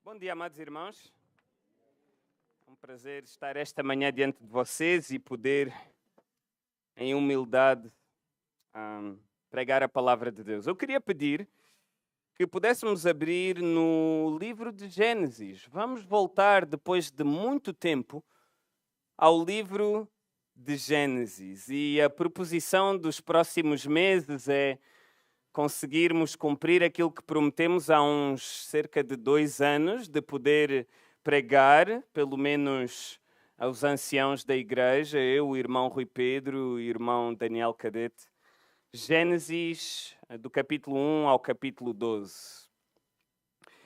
Bom dia, amados irmãos. É um prazer estar esta manhã diante de vocês e poder, em humildade, pregar a palavra de Deus. Eu queria pedir que pudéssemos abrir no livro de Gênesis. Vamos voltar, depois de muito tempo, ao livro de Gênesis. E a proposição dos próximos meses é conseguirmos cumprir aquilo que prometemos há uns cerca de 2 anos, de poder pregar, pelo menos aos anciãos da igreja, eu, o irmão Rui Pedro, o irmão Daniel Cadete, Gênesis, do capítulo 1 ao capítulo 12.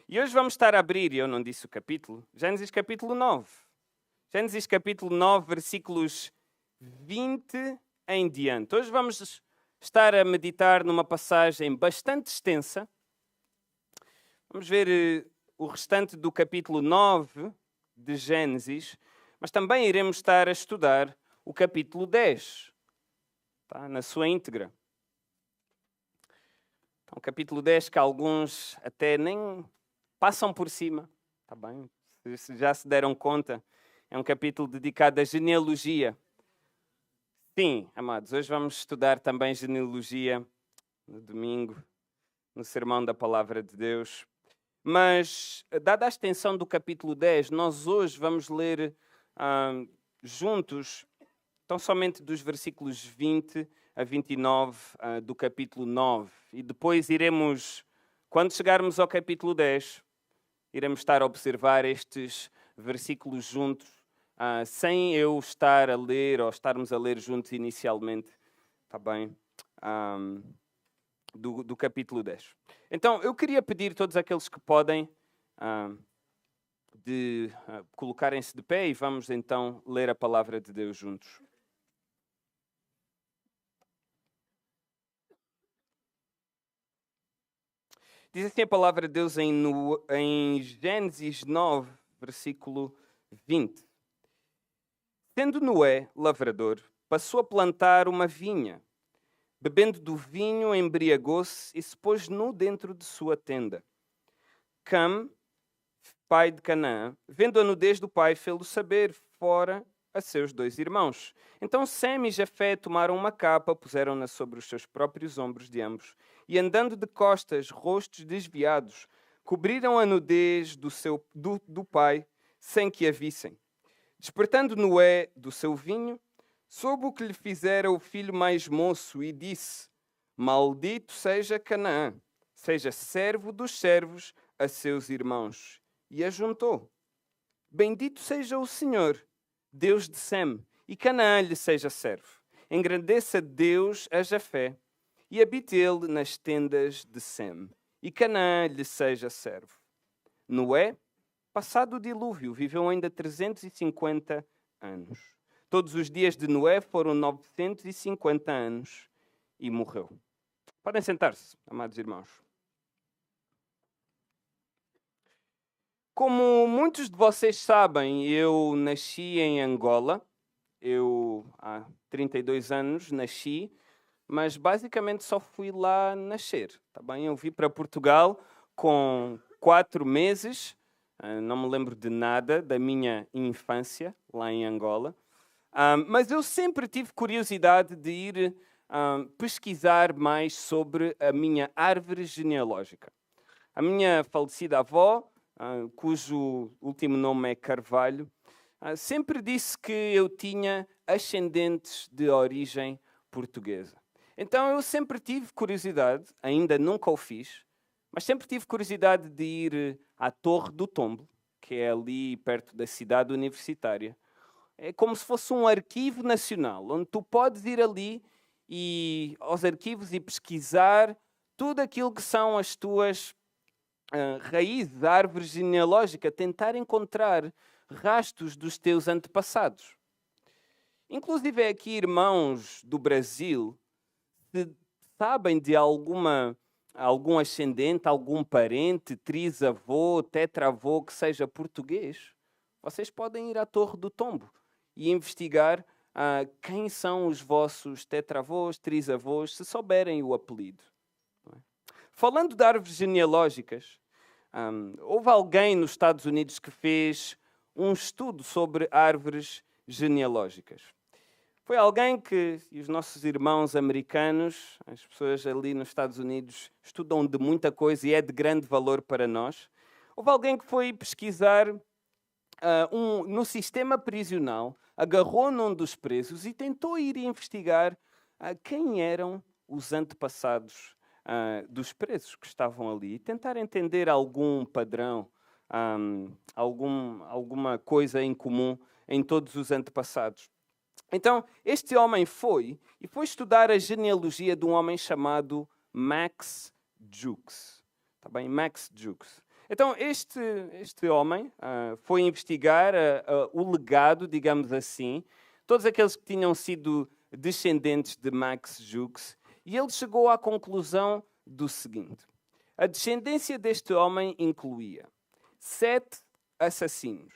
E hoje vamos estar a abrir, eu não disse o capítulo, Gênesis capítulo 9. Gênesis capítulo 9, versículos 20 em diante. Hoje vamos estar a meditar numa passagem bastante extensa. Vamos ver o restante do capítulo 9 de Gênesis, mas também iremos estar a estudar o capítulo 10, tá? Na sua íntegra. Então, o capítulo 10 que alguns até nem passam por cima, tá bem? Se já se deram conta, é um capítulo dedicado à genealogia. Sim, amados, hoje vamos estudar também genealogia no domingo, no sermão da Palavra de Deus. Mas, dada a extensão do capítulo 10, nós hoje vamos ler juntos, tão somente dos versículos 20 a 29 do capítulo 9. E depois iremos, quando chegarmos ao capítulo 10, iremos estar a observar estes versículos juntos, sem eu estar a ler ou estarmos a ler juntos inicialmente, está bem? Do capítulo 10. Então, eu queria pedir a todos aqueles que podem de colocarem-se de pé e vamos então ler a palavra de Deus juntos. Diz assim a palavra de Deus em Gênesis 9, versículo 20. Sendo Noé lavrador, passou a plantar uma vinha. Bebendo do vinho, embriagou-se e se pôs nu dentro de sua tenda. Cam, pai de Canaã, vendo a nudez do pai, fê-lo saber fora a seus 2 irmãos. Então Sem e Jafé tomaram uma capa, puseram-na sobre os seus próprios ombros de ambos, e andando de costas, rostos desviados, cobriram a nudez do pai, sem que a vissem. Despertando Noé do seu vinho, soube o que lhe fizera o filho mais moço e disse: Maldito seja Canaã, seja servo dos servos a seus irmãos. E ajuntou: Bendito seja o Senhor, Deus de Sem, e Canaã lhe seja servo. Engrandeça Deus a Jafé, e habite ele nas tendas de Sem, e Canaã lhe seja servo. Noé, passado o dilúvio, viveu ainda 350 anos. Todos os dias de Noé foram 950 anos e morreu. Podem sentar-se, amados irmãos. Como muitos de vocês sabem, eu nasci em Angola. Eu há 32 anos nasci, mas basicamente só fui lá nascer. Tá bem? Eu vim para Portugal com 4 meses. Não me lembro de nada da minha infância lá em Angola. Mas eu sempre tive curiosidade de ir pesquisar mais sobre a minha árvore genealógica. A minha falecida avó, cujo último nome é Carvalho, sempre disse que eu tinha ascendentes de origem portuguesa. Então eu sempre tive curiosidade, ainda nunca o fiz, mas sempre tive curiosidade de ir à Torre do Tombo, que é ali perto da cidade universitária. É como se fosse um arquivo nacional, onde tu podes ir ali aos arquivos e pesquisar tudo aquilo que são as tuas raízes, a árvore genealógica, tentar encontrar rastros dos teus antepassados. Inclusive aqui irmãos do Brasil, se sabem de algum ascendente, algum parente, trisavô, tetravô que seja português, vocês podem ir à Torre do Tombo e investigar quem são os vossos tetravôs, trisavôs, se souberem o apelido. Falando de árvores genealógicas, Houve alguém nos Estados Unidos que fez um estudo sobre árvores genealógicas. Foi alguém que, e os nossos irmãos americanos, as pessoas ali nos Estados Unidos, estudam de muita coisa e é de grande valor para nós. Houve alguém que foi pesquisar no sistema prisional, agarrou num dos presos e tentou ir investigar quem eram os antepassados dos presos que estavam ali e tentar entender algum padrão, alguma coisa em comum em todos os antepassados. Então, este homem foi estudar a genealogia de um homem chamado Max Jukes. Tá bem? Max Jukes. Então, este homem foi investigar o legado, digamos assim, todos aqueles que tinham sido descendentes de Max Jukes, e ele chegou à conclusão do seguinte: a descendência deste homem incluía 7 assassinos,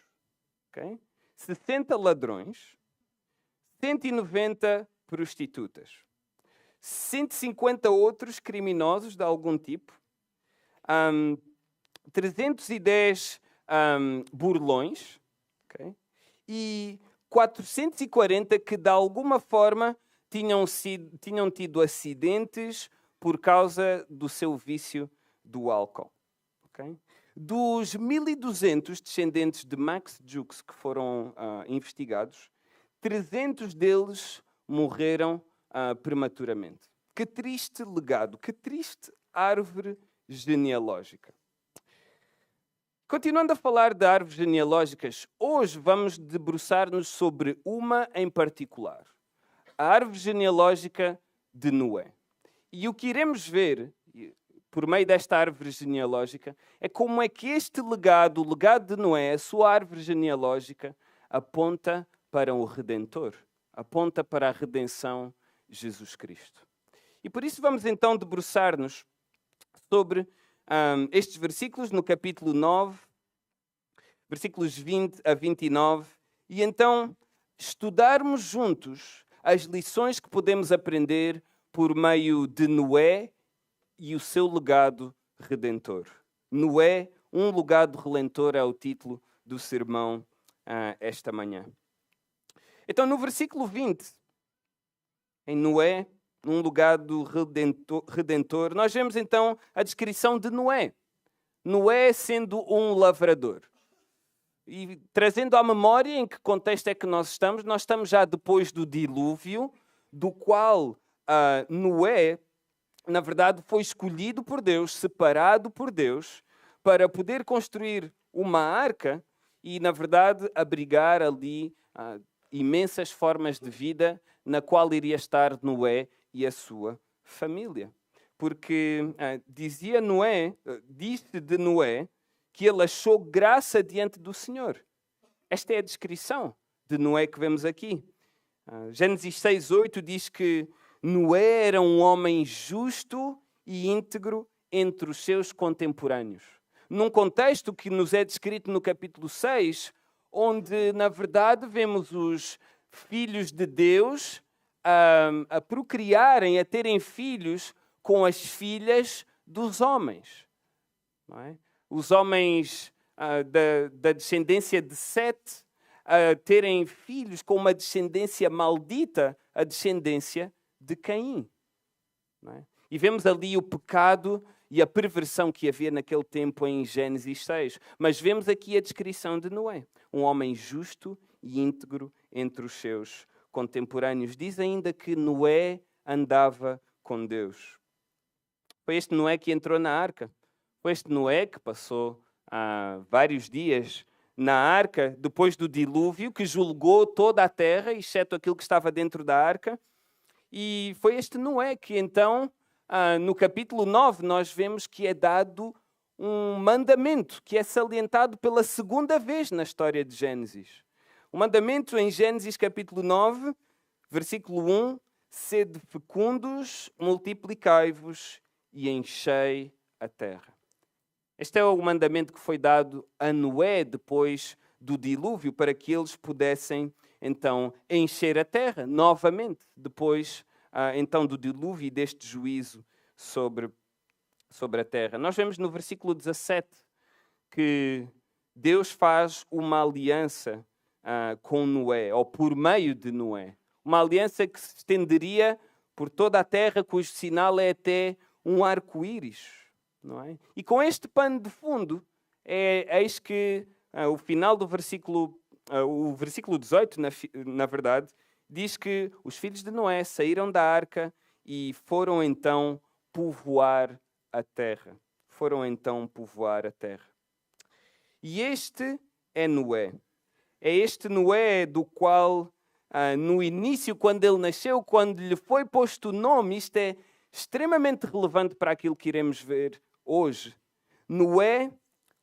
okay? 60 ladrões, 190 prostitutas, 150 outros criminosos de algum tipo, 310 burlões, okay? E 440 que de alguma forma tinham tido acidentes por causa do seu vício do álcool. Okay? Dos 1.200 descendentes de Max Jukes que foram investigados, 300 deles morreram prematuramente. Que triste legado, que triste árvore genealógica. Continuando a falar de árvores genealógicas, hoje vamos debruçar-nos sobre uma em particular, a árvore genealógica de Noé. E o que iremos ver, por meio desta árvore genealógica, é como é que este legado, o legado de Noé, a sua árvore genealógica, aponta para o Redentor, aponta para a redenção Jesus Cristo. E por isso vamos então debruçar-nos sobre estes versículos no capítulo 9, versículos 20 a 29, e então estudarmos juntos as lições que podemos aprender por meio de Noé e o seu legado redentor. Noé, um legado redentor, é o título do sermão esta manhã. Então, no versículo 20, em Noé, um legado redentor, nós vemos então a descrição de Noé. Noé sendo um lavrador. E trazendo à memória em que contexto é que nós estamos já depois do dilúvio, do qual Noé, na verdade, foi escolhido por Deus, separado por Deus, para poder construir uma arca e, na verdade, abrigar ali imensas formas de vida na qual iria estar Noé e a sua família. Porque disse de Noé que ele achou graça diante do Senhor. Esta é a descrição de Noé que vemos aqui. Gênesis 6:8 diz que Noé era um homem justo e íntegro entre os seus contemporâneos. Num contexto que nos é descrito no capítulo 6, onde, na verdade, vemos os filhos de Deus a procriarem, a terem filhos com as filhas dos homens. Não é? Os homens da descendência de Sete a terem filhos com uma descendência maldita, a descendência de Caim. Não é? E vemos ali o pecado e a perversão que havia naquele tempo em Gênesis 6. Mas vemos aqui a descrição de Noé. Um homem justo e íntegro entre os seus contemporâneos. Diz ainda que Noé andava com Deus. Foi este Noé que entrou na arca. Foi este Noé que passou vários dias na arca depois do dilúvio, que julgou toda a terra, exceto aquilo que estava dentro da arca. E foi este Noé que então, no capítulo 9, nós vemos que é dado um mandamento que é salientado pela segunda vez na história de Gênesis. O mandamento em Gênesis capítulo 9, versículo 1, sede fecundos, multiplicai-vos e enchei a terra. Este é o mandamento que foi dado a Noé depois do dilúvio, para que eles pudessem então encher a terra novamente, depois então do dilúvio e deste juízo sobre a terra. Nós vemos no versículo 17 que Deus faz uma aliança com Noé, ou por meio de Noé. Uma aliança que se estenderia por toda a terra, cujo sinal é até um arco-íris. Não é? E com este pano de fundo, eis que o final do versículo, o versículo 18, na verdade, diz que os filhos de Noé saíram da arca e foram então povoar a terra. Foram então povoar a terra. E este é Noé. É este Noé do qual, no início, quando ele nasceu, quando lhe foi posto o nome, isto é extremamente relevante para aquilo que iremos ver hoje. Noé,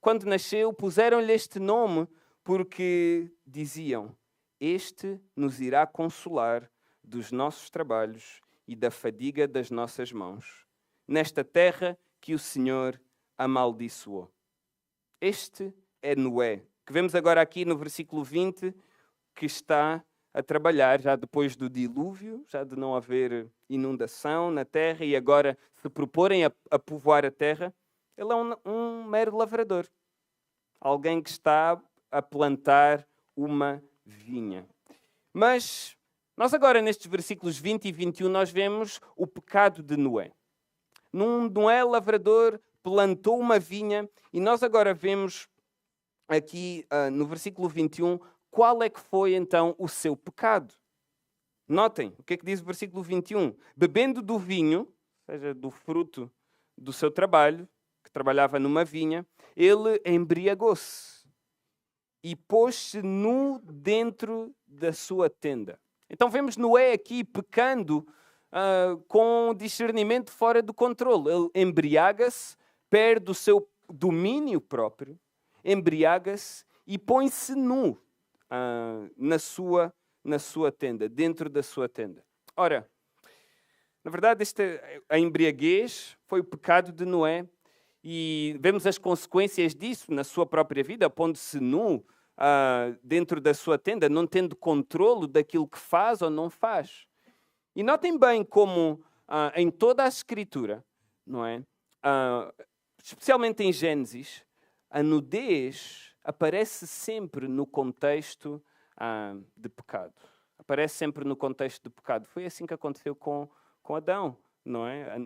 quando nasceu, puseram-lhe este nome porque diziam: este nos irá consolar dos nossos trabalhos e da fadiga das nossas mãos, nesta terra que o Senhor amaldiçoou. Este é Noé, que vemos agora aqui no versículo 20, que está a trabalhar já depois do dilúvio, já de não haver inundação na terra e agora se proporem a povoar a terra. Ele é um mero lavrador, alguém que está a plantar uma vinha. Mas nós agora nestes versículos 20 e 21 nós vemos o pecado de Noé. Noé, lavrador, plantou uma vinha e nós agora vemos aqui no versículo 21 qual é que foi então o seu pecado. Notem o que é que diz o versículo 21. Bebendo do vinho, ou seja, do fruto do seu trabalho, que trabalhava numa vinha, ele embriagou-se e pôs-se nu dentro da sua tenda. Então vemos Noé aqui pecando com discernimento fora do controle. Ele embriaga-se, perde o seu domínio próprio, embriaga-se e põe-se nu na sua tenda, dentro da sua tenda. Ora, na verdade, a embriaguez foi o pecado de Noé e vemos as consequências disso na sua própria vida, pondo-se nu dentro da sua tenda, não tendo controle daquilo que faz ou não faz. E notem bem como em toda a Escritura, não é? Especialmente em Gênesis, a nudez aparece sempre no contexto de pecado. Aparece sempre no contexto de pecado. Foi assim que aconteceu com Adão, não é?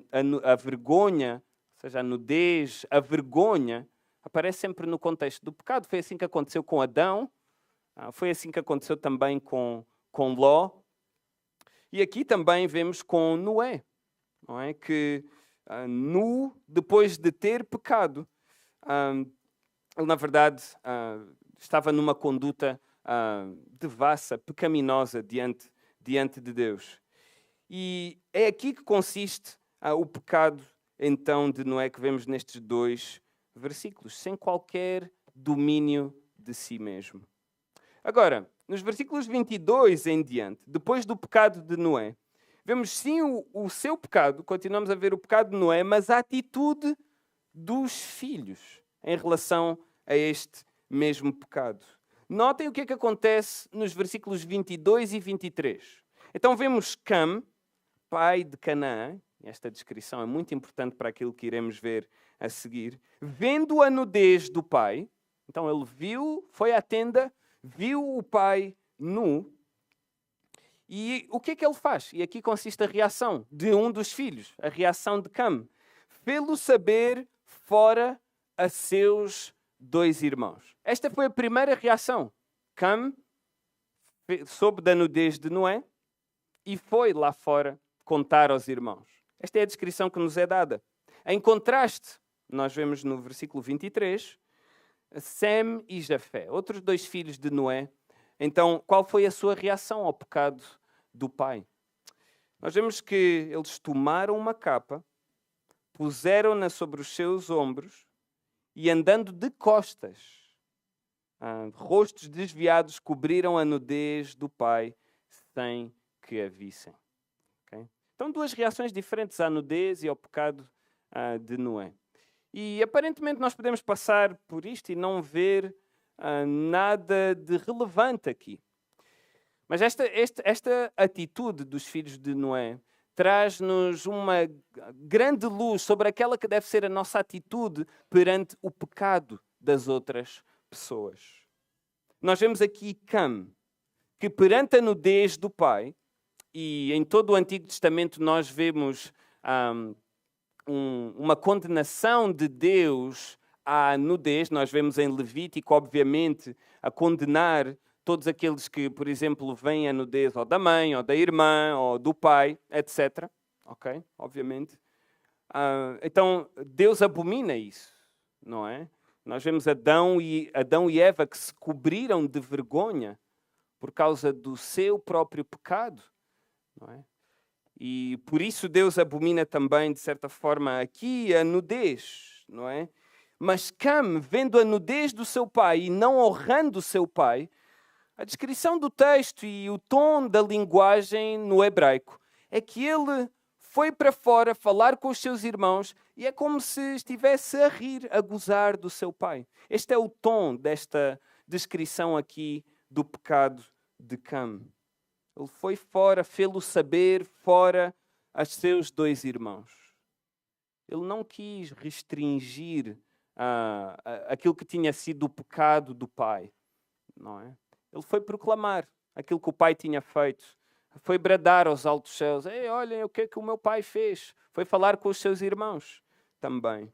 A vergonha, ou seja, a nudez, a vergonha, aparece sempre no contexto do pecado. Foi assim que aconteceu com Adão, foi assim que aconteceu também com Ló. E aqui também vemos com Noé, não é? Que depois de ter pecado, ele, na verdade, estava numa conduta devassa, pecaminosa diante de Deus. E é aqui que consiste o pecado, então, de Noé, que vemos nestes dois versículos, sem qualquer domínio de si mesmo. Agora, nos versículos 22 em diante, depois do pecado de Noé, vemos sim o seu pecado, continuamos a ver o pecado de Noé, mas a atitude dos filhos em relação a este mesmo pecado. Notem o que é que acontece nos versículos 22 e 23. Então vemos Cam, pai de Canaã, esta descrição é muito importante para aquilo que iremos ver a seguir, vendo a nudez do pai, então ele viu, foi à tenda, viu o pai nu, e o que é que ele faz? E aqui consiste a reação de um dos filhos, a reação de Cam. Fê-lo saber fora a seus 2 irmãos. Esta foi a primeira reação. Cam soube da nudez de Noé e foi lá fora contar aos irmãos. Esta é a descrição que nos é dada. Em contraste, nós vemos no versículo 23, Sem e Jafé, outros 2 filhos de Noé. Então, qual foi a sua reação ao pecado do pai? Nós vemos que eles tomaram uma capa, puseram-na sobre os seus ombros e, andando de costas, rostos desviados, cobriram a nudez do pai sem que a vissem. Okay? Então, 2 reações diferentes à nudez e ao pecado de Noé. E aparentemente nós podemos passar por isto e não ver nada de relevante aqui. Mas esta atitude dos filhos de Noé traz-nos uma grande luz sobre aquela que deve ser a nossa atitude perante o pecado das outras pessoas. Nós vemos aqui Cam, que perante a nudez do pai, e em todo o Antigo Testamento nós vemos uma condenação de Deus à nudez. Nós vemos em Levítico, obviamente, a condenar todos aqueles que, por exemplo, veem a nudez ou da mãe, ou da irmã, ou do pai, etc. Ok? Obviamente. Então, Deus abomina isso, não é? Nós vemos Adão e Eva que se cobriram de vergonha por causa do seu próprio pecado, não é? E por isso Deus abomina também, de certa forma, aqui a nudez, não é? Mas Cam, vendo a nudez do seu pai e não honrando o seu pai, a descrição do texto e o tom da linguagem no hebraico é que ele foi para fora falar com os seus irmãos e é como se estivesse a rir, a gozar do seu pai. Este é o tom desta descrição aqui do pecado de Cam. Ele foi fora, fê-lo saber fora aos seus dois irmãos. Ele não quis restringir aquilo que tinha sido o pecado do pai, não é? Ele foi proclamar aquilo que o pai tinha feito. Foi bradar aos altos céus. Ei, olhem o que é que o meu pai fez. Foi falar com os seus irmãos também.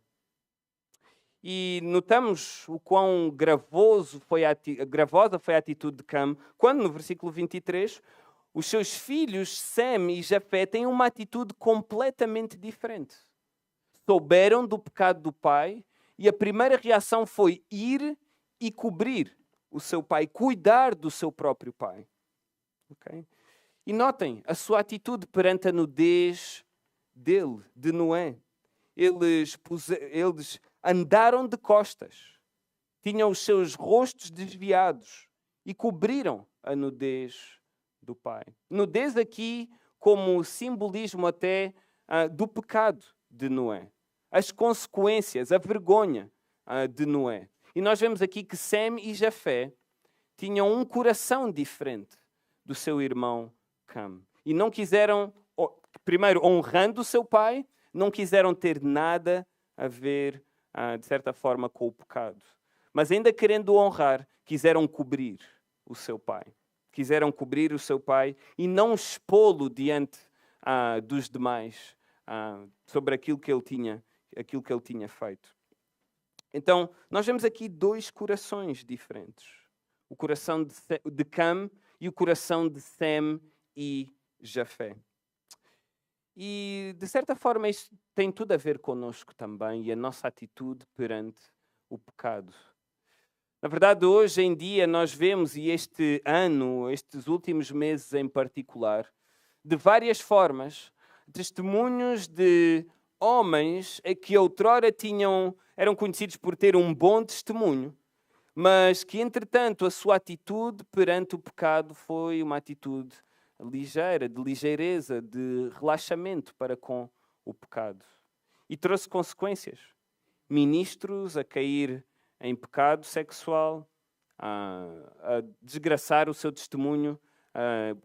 E notamos o quão gravosa foi a atitude de Cam, quando no versículo 23, os seus filhos, Sem e Jafé, têm uma atitude completamente diferente. Souberam do pecado do pai e a primeira reação foi ir e cobrir o seu pai, cuidar do seu próprio pai. Okay? E notem a sua atitude perante a nudez dele, de Noé. Eles andaram de costas, tinham os seus rostos desviados e cobriram a nudez do pai. Nudez aqui como simbolismo até do pecado de Noé. As consequências, a vergonha de Noé. E nós vemos aqui que Sem e Jafé tinham um coração diferente do seu irmão Cam. E não quiseram, primeiro honrando o seu pai, não quiseram ter nada a ver, de certa forma, com o pecado. Mas ainda querendo honrar, quiseram cobrir o seu pai. Quiseram cobrir o seu pai e não expô-lo diante dos demais sobre aquilo que ele tinha feito. Então, nós vemos aqui dois corações diferentes. O coração de Cam e o coração de Sem e Jafé. E, de certa forma, isso tem tudo a ver connosco também e a nossa atitude perante o pecado. Na verdade, hoje em dia nós vemos, e este ano, estes últimos meses em particular, de várias formas, testemunhos de homens que outrora eram conhecidos por ter um bom testemunho, mas que, entretanto, a sua atitude perante o pecado foi uma atitude ligeira, de ligeireza, de relaxamento para com o pecado. E trouxe consequências. Ministros a cair em pecado sexual, a desgraçar o seu testemunho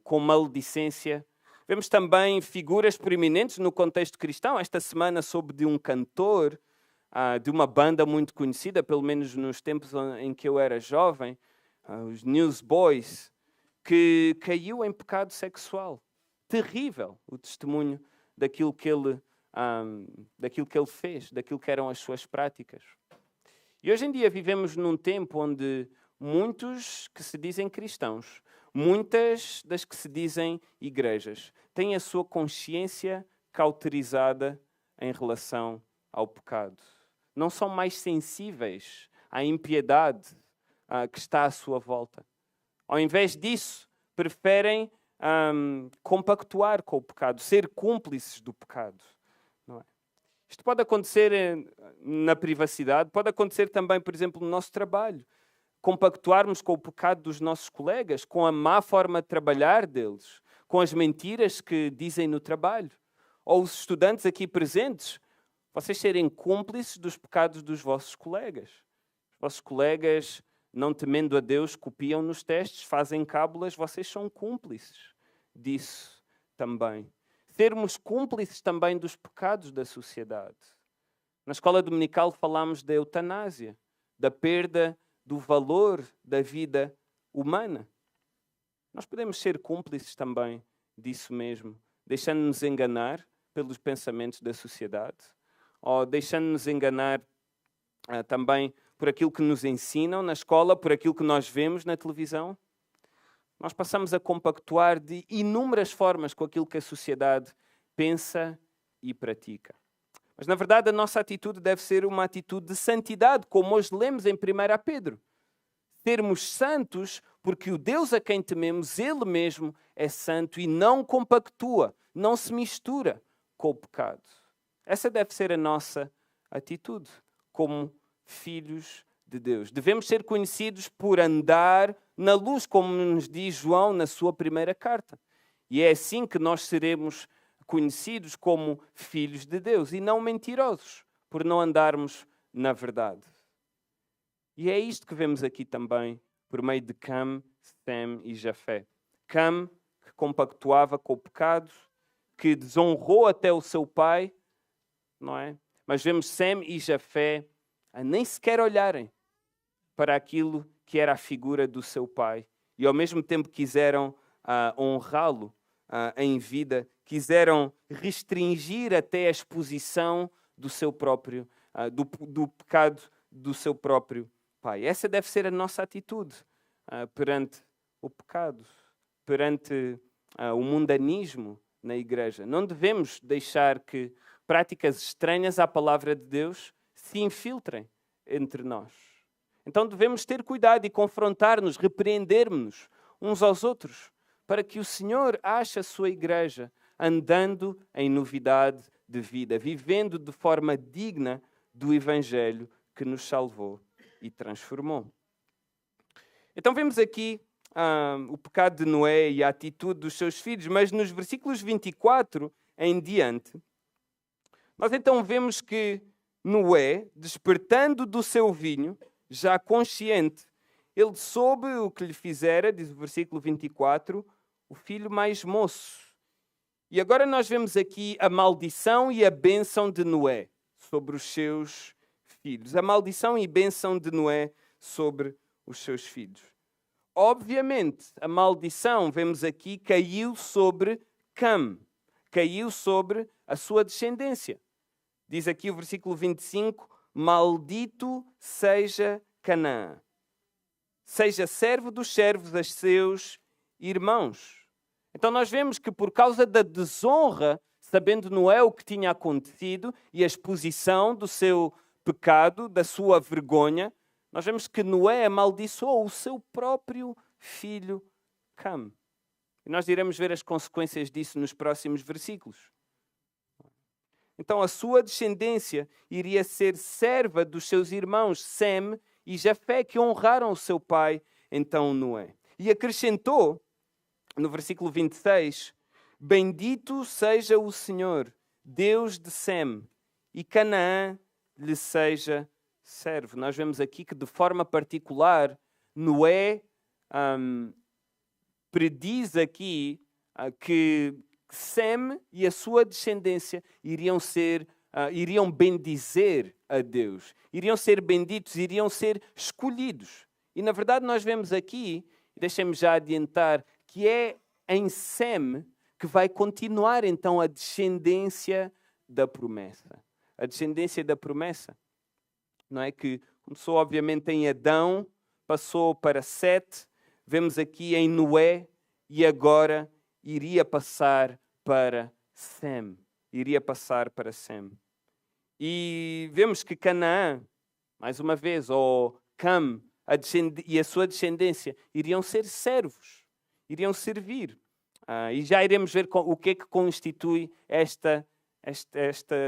com maledicência. Vemos também figuras proeminentes no contexto cristão. Esta semana soube de um cantor de uma banda muito conhecida, pelo menos nos tempos em que eu era jovem, os Newsboys, que caiu em pecado sexual. Terrível o testemunho daquilo que ele fez, daquilo que eram as suas práticas. E hoje em dia vivemos num tempo onde muitos que se dizem cristãos, muitas das que se dizem igrejas, têm a sua consciência cauterizada em relação ao pecado. Não são mais sensíveis à impiedade que está à sua volta. Ao invés disso, preferem compactuar com o pecado, ser cúmplices do pecado. Não é? Isto pode acontecer na privacidade, pode acontecer também, por exemplo, no nosso trabalho. Compactuarmos com o pecado dos nossos colegas, com a má forma de trabalhar deles, com as mentiras que dizem no trabalho. Ou os estudantes aqui presentes, vocês serem cúmplices dos pecados dos vossos colegas. Os vossos colegas, não temendo a Deus, copiam nos testes, fazem cábulas, vocês são cúmplices disso também. Sermos cúmplices também dos pecados da sociedade. Na escola dominical falámos da eutanásia, da perda do valor da vida humana. Nós podemos ser cúmplices também disso mesmo, deixando-nos enganar pelos pensamentos da sociedade, ou deixando-nos enganar também por aquilo que nos ensinam na escola, por aquilo que nós vemos na televisão. Nós passamos a compactuar de inúmeras formas com aquilo que a sociedade pensa e pratica. Mas, na verdade, a nossa atitude deve ser uma atitude de santidade, como hoje lemos em 1 Pedro. Sermos santos porque o Deus a quem tememos, Ele mesmo é santo e não compactua, não se mistura com o pecado. Essa deve ser a nossa atitude como filhos de Deus. Devemos ser conhecidos por andar na luz, como nos diz João na sua primeira carta. E é assim que nós seremos conhecidos como filhos de Deus e não mentirosos, por não andarmos na verdade. E é isto que vemos aqui também, por meio de Cam, Sem e Jafé. Cam, que compactuava com o pecado, que desonrou até o seu pai, não é? Mas vemos Sem e Jafé a nem sequer olharem para aquilo que era a figura do seu pai. E ao mesmo tempo quiseram honrá-lo em vida, quiseram restringir até a exposição do seu próprio, do pecado do seu próprio pai. Essa deve ser a nossa atitude perante o pecado, perante o mundanismo na igreja. Não devemos deixar que práticas estranhas à palavra de Deus se infiltrem entre nós. Então devemos ter cuidado e confrontar-nos, repreender-nos uns aos outros, para que o Senhor ache a sua igreja andando em novidade de vida, vivendo de forma digna do Evangelho que nos salvou e transformou. Então vemos aqui o pecado de Noé e a atitude dos seus filhos, mas nos versículos 24 em diante, nós então vemos que Noé, despertando do seu vinho, já consciente, ele soube o que lhe fizera, diz o versículo 24, o filho mais moço. E agora nós vemos aqui a maldição e a bênção de Noé sobre os seus filhos. A maldição e bênção de Noé sobre os seus filhos. Obviamente, a maldição, vemos aqui, caiu sobre Cam, caiu sobre a sua descendência. Diz aqui o versículo 25, maldito seja Canaã, seja servo dos servos a seus irmãos. Então nós vemos que por causa da desonra, sabendo Noé o que tinha acontecido e a exposição do seu pecado, da sua vergonha, nós vemos que Noé amaldiçoou o seu próprio filho Cam. E nós iremos ver as consequências disso nos próximos versículos. Então a sua descendência iria ser serva dos seus irmãos Sem e Jafé, que honraram o seu pai, então Noé. E acrescentou, no versículo 26, bendito seja o Senhor, Deus de Sem, e Canaã lhe seja servo. Nós vemos aqui que de forma particular Noé prediz aqui que Sem e a sua descendência iriam bendizer a Deus, iriam ser benditos, iriam ser escolhidos. E na verdade nós vemos aqui, deixem-me já adiantar, que é em Sem que vai continuar então a descendência da promessa. A descendência da promessa. Não é que começou obviamente em Adão, passou para Sete, vemos aqui em Noé e agora iria passar para Sem. Iria passar para Sem. E vemos que Canaã, mais uma vez, ou Cam, e a sua descendência, iriam ser servos, iriam servir. E já iremos ver o que é que constitui esta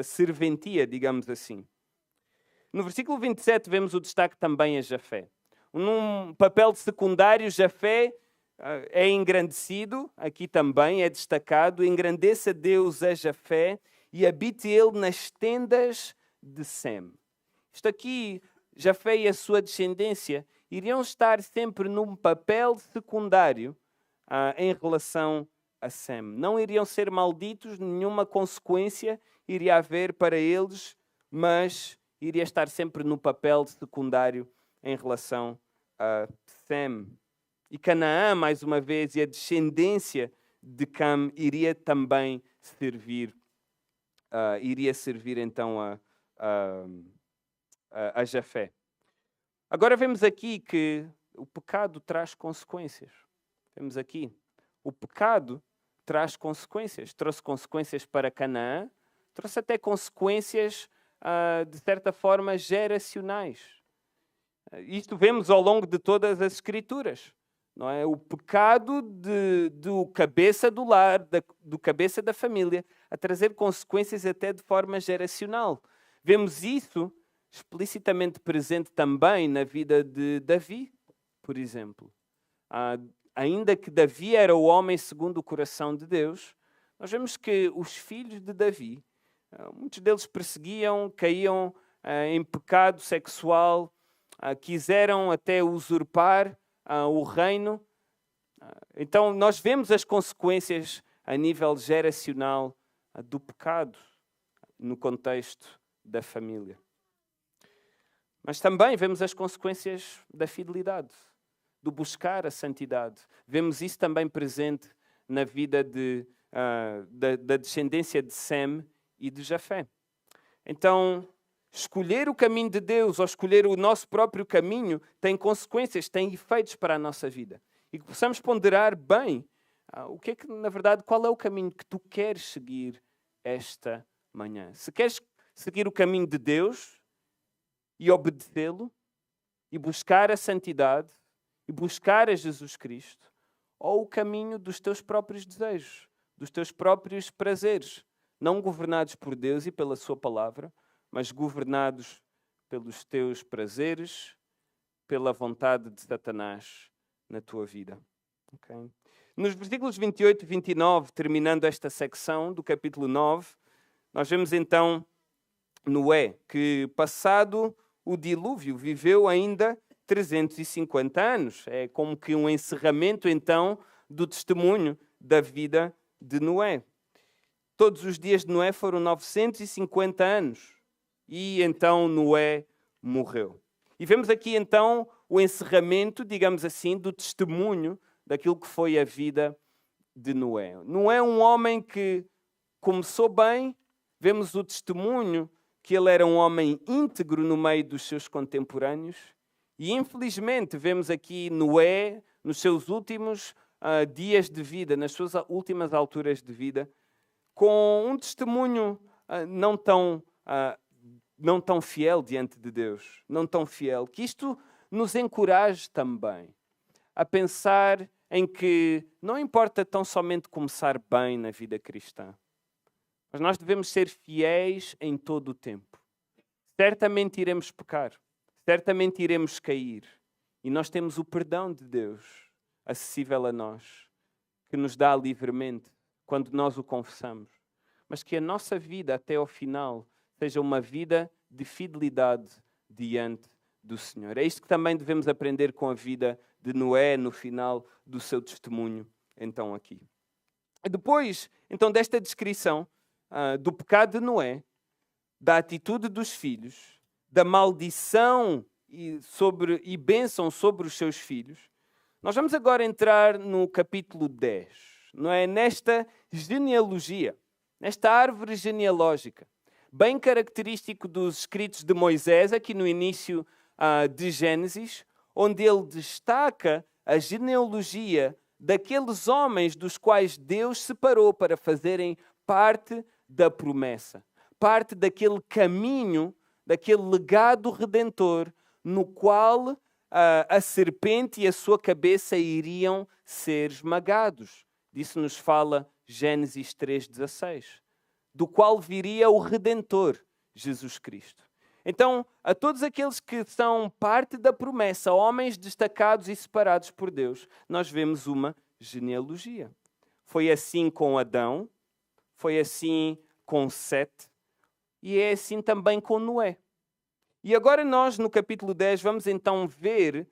serventia, digamos assim. No versículo 27 vemos o destaque também a Jafé. Num papel secundário, Jafé é engrandecido, aqui também é destacado, engrandeça Deus a Jafé e habite ele nas tendas de Sem. Isto aqui, Jafé e a sua descendência iriam estar sempre num papel secundário em relação a Sem. Não iriam ser malditos, nenhuma consequência iria haver para eles, mas iria estar sempre no papel secundário em relação a Sem. E Canaã, mais uma vez, e a descendência de Cam iria também servir, então a Jafé. Agora vemos aqui que o pecado traz consequências. Vemos aqui, o pecado traz consequências. Trouxe consequências para Canaã, trouxe até consequências, de certa forma, geracionais. Isto vemos ao longo de todas as Escrituras. Não é? O pecado do cabeça do lar, do cabeça da família, a trazer consequências até de forma geracional. Vemos isso explicitamente presente também na vida de Davi, por exemplo. Ainda que Davi era o homem segundo o coração de Deus, nós vemos que os filhos de Davi, muitos deles perseguiam, caíam em pecado sexual, quiseram até usurpar o reino. Então nós vemos as consequências a nível geracional do pecado no contexto da família. Mas também vemos as consequências da fidelidade, do buscar a santidade. Vemos isso também presente na vida da descendência de Sem e de Jafé. Então, escolher o caminho de Deus ou escolher o nosso próprio caminho tem consequências, tem efeitos para a nossa vida. E que possamos ponderar bem o que é que, na verdade, qual é o caminho que tu queres seguir esta manhã. Se queres seguir o caminho de Deus e obedecê-lo, e buscar a santidade, e buscar a Jesus Cristo, ou o caminho dos teus próprios desejos, dos teus próprios prazeres, não governados por Deus e pela sua palavra, mas governados pelos teus prazeres, pela vontade de Satanás na tua vida. Okay? Nos versículos 28 e 29, terminando esta secção do capítulo 9, nós vemos então Noé, que passado o dilúvio viveu ainda 350 anos. É como que um encerramento então do testemunho da vida de Noé. Todos os dias de Noé foram 950 anos. E então Noé morreu. E vemos aqui então o encerramento, digamos assim, do testemunho daquilo que foi a vida de Noé. Noé é um homem que começou bem, vemos o testemunho que ele era um homem íntegro no meio dos seus contemporâneos. E infelizmente vemos aqui Noé, nos seus últimos dias de vida, nas suas últimas alturas de vida, com um testemunho não tão fiel diante de Deus, não tão fiel, que isto nos encoraje também a pensar em que não importa tão somente começar bem na vida cristã, mas nós devemos ser fiéis em todo o tempo. Certamente iremos pecar, certamente iremos cair, e nós temos o perdão de Deus acessível a nós, que nos dá livremente quando nós o confessamos, mas que a nossa vida até ao final seja uma vida de fidelidade diante do Senhor. É isto que também devemos aprender com a vida de Noé no final do seu testemunho, então aqui. Depois, então, desta descrição do pecado de Noé, da atitude dos filhos, da maldição e bênção sobre os seus filhos, nós vamos agora entrar no capítulo 10, não é? Nesta genealogia, nesta árvore genealógica, bem característico dos escritos de Moisés, aqui no início de Gênesis, onde ele destaca a genealogia daqueles homens dos quais Deus separou para fazerem parte da promessa, parte daquele caminho, daquele legado redentor, no qual a serpente e a sua cabeça iriam ser esmagados. Disso nos fala Gênesis 3,16, do qual viria o Redentor, Jesus Cristo. Então, a todos aqueles que são parte da promessa, homens destacados e separados por Deus, nós vemos uma genealogia. Foi assim com Adão, foi assim com Sete, e é assim também com Noé. E agora nós, no capítulo 10, vamos então ver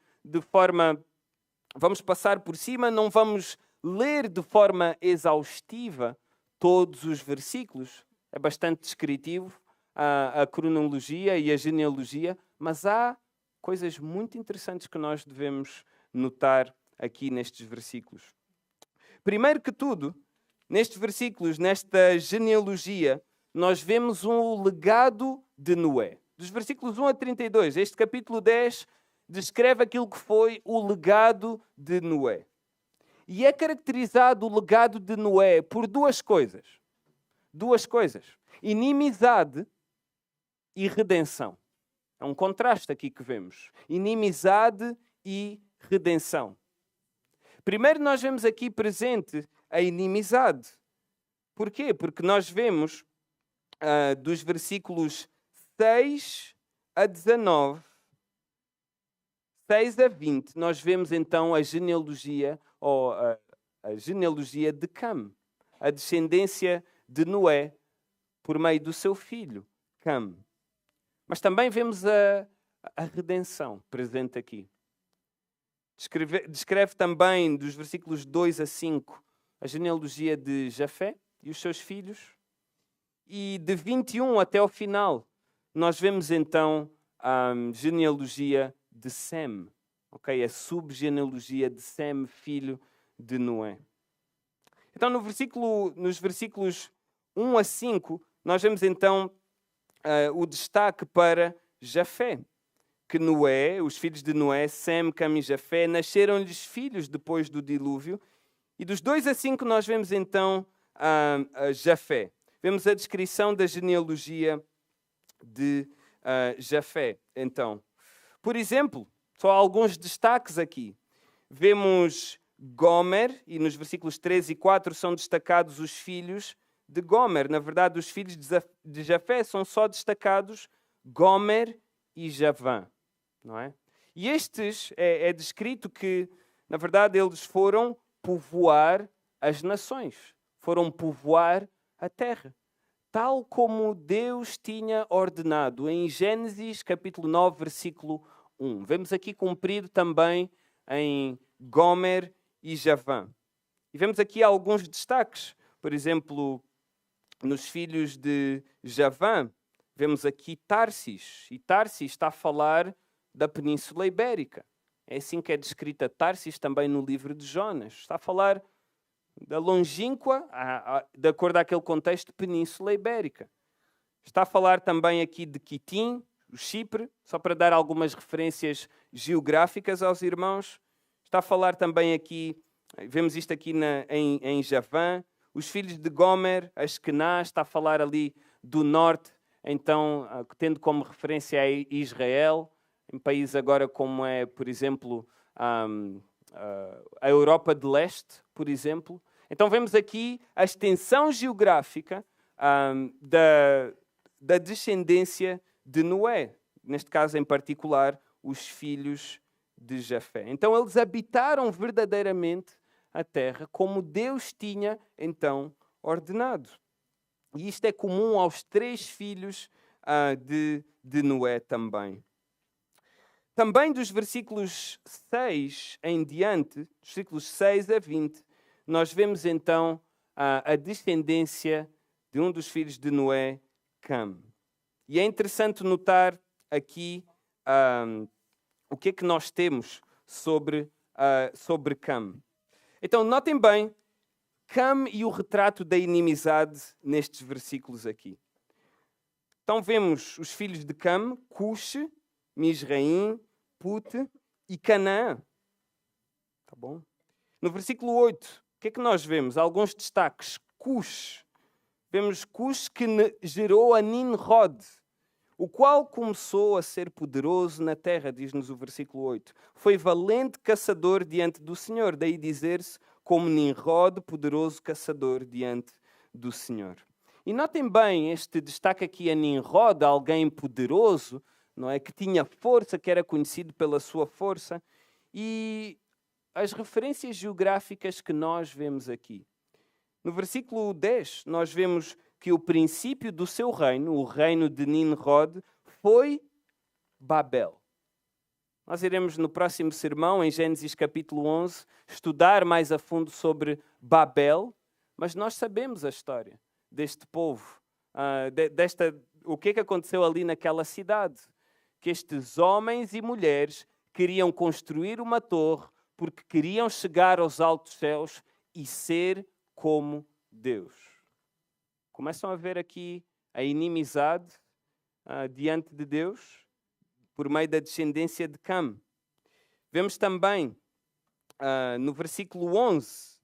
vamos passar por cima, não vamos ler de forma exaustiva todos os versículos. É bastante descritivo a cronologia e a genealogia, mas há coisas muito interessantes que nós devemos notar aqui nestes versículos. Primeiro que tudo, nestes versículos, nesta genealogia, nós vemos um legado de Noé. Dos versículos 1 a 32, este capítulo 10 descreve aquilo que foi o legado de Noé. E é caracterizado o legado de Noé por duas coisas. Duas coisas. Inimizade e redenção. É um contraste aqui que vemos. Inimizade e redenção. Primeiro nós vemos aqui presente a inimizade. Porquê? Porque nós vemos dos versículos 6 a 19, 6 a 20, nós vemos então a genealogia, ou a genealogia de Cam, a descendência de Noé por meio do seu filho, Cam. Mas também vemos a redenção presente aqui. Descreve também, dos versículos 2 a 5, a genealogia de Jafé e os seus filhos. E de 21 até ao final, nós vemos então a genealogia de Sem. Okay? A subgenealogia de Sem, filho de Noé. Então, nos versículos 1 a 5, nós vemos então o destaque para Jafé. Que Noé, os filhos de Noé, Sem, Cam e Jafé, nasceram-lhes filhos depois do dilúvio. E dos 2 a 5 nós vemos então Jafé. Vemos a descrição da genealogia de Jafé. Então, por exemplo, só alguns destaques aqui. Vemos Gomer, e nos versículos 3 e 4 são destacados os filhos de Gomer. Na verdade, os filhos de Jafé são só destacados Gomer e Javã. Não é? E estes é descrito que, na verdade, eles foram povoar as nações. Foram povoar a terra. Tal como Deus tinha ordenado em Gênesis capítulo 9, versículo 1. Vemos aqui cumprido também em Gomer e Javã. E vemos aqui alguns destaques. Por exemplo, nos filhos de Javã, vemos aqui Tarsis. E Tarsis está a falar da Península Ibérica. É assim que é descrita Tarsis também no livro de Jonas. Está a falar da longínqua, de acordo àquele contexto, Península Ibérica. Está a falar também aqui de Quitim, o Chipre, só para dar algumas referências geográficas aos irmãos. Está a falar também aqui, vemos isto aqui em Javã, os filhos de Gomer, Askenaz, está a falar ali do norte, então, tendo como referência a Israel, em países agora como é, por exemplo, a Europa de Leste, por exemplo. Então vemos aqui a extensão geográfica da descendência de Noé, neste caso em particular, os filhos de Jafé. Então eles habitaram verdadeiramente a terra como Deus tinha então ordenado. E isto é comum aos 3 filhos de Noé também. Também dos versículos 6 em diante, versículos 6 a 20, nós vemos então a descendência de um dos filhos de Noé, Cam. E é interessante notar aqui o que é que nós temos sobre Cam. Então, notem bem Cam e o retrato da inimizade nestes versículos aqui. Então vemos os filhos de Cam, Cush, Misraim, Pute e Canaã. Tá bom? No versículo 8, o que é que nós vemos? Alguns destaques. Cush. Vemos Cush que gerou a Nimrod, o qual começou a ser poderoso na terra, diz-nos o versículo 8. Foi valente caçador diante do Senhor, daí dizer-se como Nimrod, poderoso caçador diante do Senhor. E notem bem este destaque aqui a Nimrod, alguém poderoso, não é? Que tinha força, que era conhecido pela sua força. E as referências geográficas que nós vemos aqui. No versículo 10, nós vemos que o princípio do seu reino, o reino de Nimrod, foi Babel. Nós iremos no próximo sermão, em Gênesis capítulo 11, estudar mais a fundo sobre Babel, mas nós sabemos a história deste povo, o que é que aconteceu ali naquela cidade, que estes homens e mulheres queriam construir uma torre porque queriam chegar aos altos céus e ser como Deus. Começam a ver aqui a inimizade diante de Deus por meio da descendência de Cam. Vemos também no versículo 11,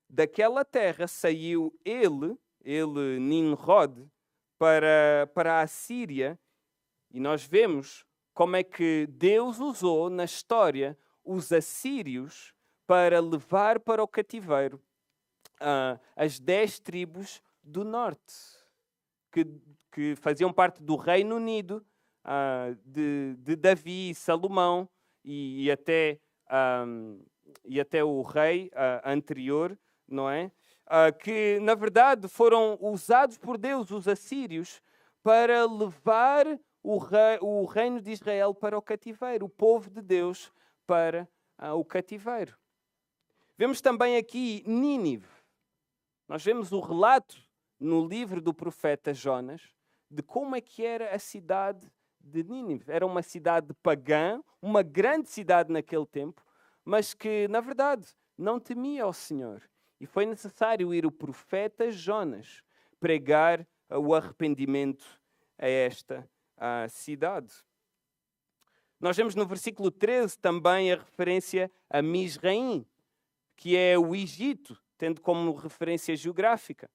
daquela terra saiu ele Nimrod, para a Síria, e nós vemos como é que Deus usou na história os assírios para levar para o cativeiro as 10 tribos do norte, que faziam parte do Reino Unido, de Davi e Salomão, e até o rei anterior, não é? Que, na verdade, foram usados por Deus, os assírios, para levar o reino de Israel para o cativeiro, o povo de Deus para o cativeiro. Vemos também aqui Nínive. Nós vemos o relato no livro do profeta Jonas de como é que era a cidade de Nínive. Era uma cidade pagã, uma grande cidade naquele tempo, mas que, na verdade, não temia ao Senhor. E foi necessário ir o profeta Jonas pregar o arrependimento a esta cidade. Nós vemos no versículo 13 também a referência a Misraim, que é o Egito, tendo como referência geográfica.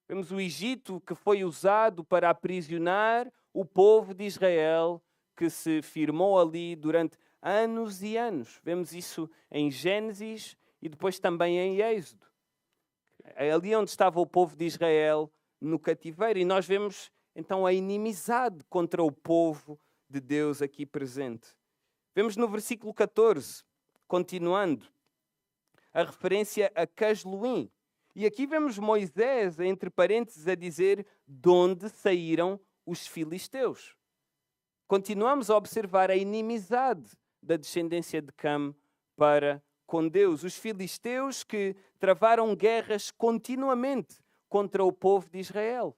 Vemos o Egito que foi usado para aprisionar o povo de Israel, que se firmou ali durante anos e anos. Vemos isso em Gênesis e depois também em Êxodo. Ali onde estava o povo de Israel no cativeiro. E nós vemos então a inimizade contra o povo de Deus aqui presente. Vemos no versículo 14, continuando, a referência a Casluim. E aqui vemos Moisés, entre parênteses, a dizer de onde saíram os filisteus. Continuamos a observar a inimizade da descendência de Cam para com Deus. Os filisteus que travaram guerras continuamente contra o povo de Israel.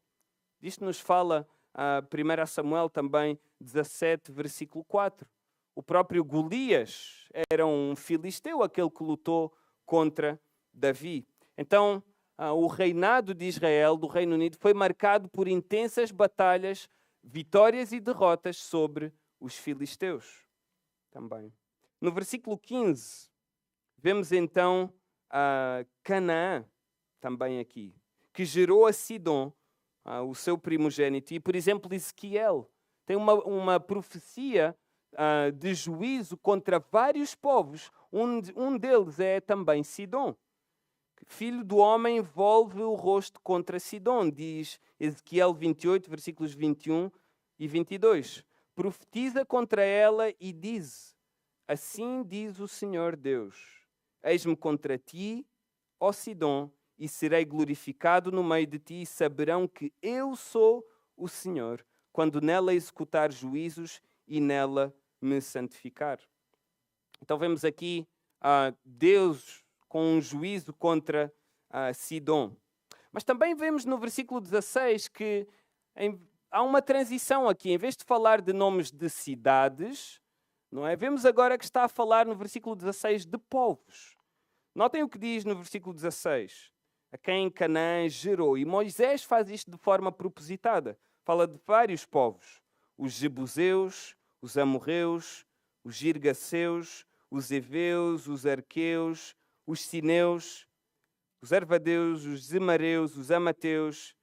Isto nos fala 1 Samuel também 17, versículo 4. O próprio Golias era um filisteu, aquele que lutou contra Davi. Então, o reinado de Israel, do Reino Unido, foi marcado por intensas batalhas, vitórias e derrotas sobre os filisteus também. No versículo 15, vemos então Canaã, também aqui, que gerou a Sidom, o seu primogênito. E, por exemplo, Ezequiel tem uma profecia de juízo contra vários povos. Um deles é também Sidom. Filho do homem, volve o rosto contra Sidom, diz Ezequiel 28, versículos 21 e 22. Profetiza contra ela e diz: assim diz o Senhor Deus: eis-me contra ti, ó Sidom, e serei glorificado no meio de ti, e saberão que eu sou o Senhor, quando nela executar juízos e nela me santificar. Então vemos aqui Deus com um juízo contra Sidom. Mas também vemos no versículo 16 que há uma transição aqui. Em vez de falar de nomes de cidades, não é? Vemos agora que está a falar no versículo 16 de povos. Notem o que diz no versículo 16. A quem Canaã gerou. E Moisés faz isto de forma propositada. Fala de vários povos. Os jebuseus, os amorreus, os girgaceus, os heveus, os arqueus, os sineus, os arvadeus, os zemareus, os amateus,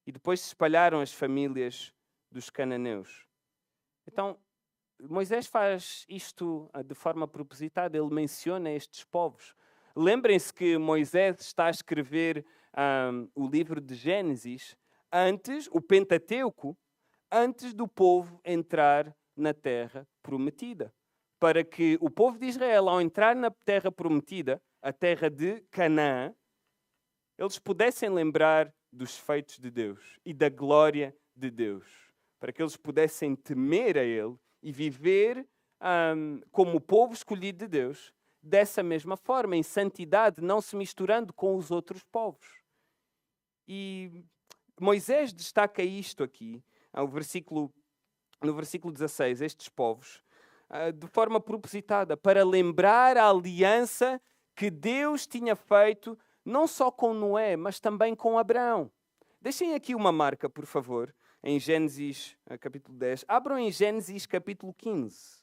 e depois se espalharam as famílias dos cananeus. Então, Moisés faz isto de forma propositada, ele menciona estes povos. Lembrem-se que Moisés está a escrever o livro de Gênesis antes, o Pentateuco, antes do povo entrar na terra prometida. Para que o povo de Israel, ao entrar na terra prometida, a terra de Canaã, eles pudessem lembrar dos feitos de Deus e da glória de Deus. Para que eles pudessem temer a Ele e viver como o povo escolhido de Deus, dessa mesma forma, em santidade, não se misturando com os outros povos. E Moisés destaca isto aqui, o versículo no versículo 16, estes povos, de forma propositada, para lembrar a aliança que Deus tinha feito, não só com Noé, mas também com Abraão. Deixem aqui uma marca, por favor, em Gênesis capítulo 10. Abram em Gênesis capítulo 15.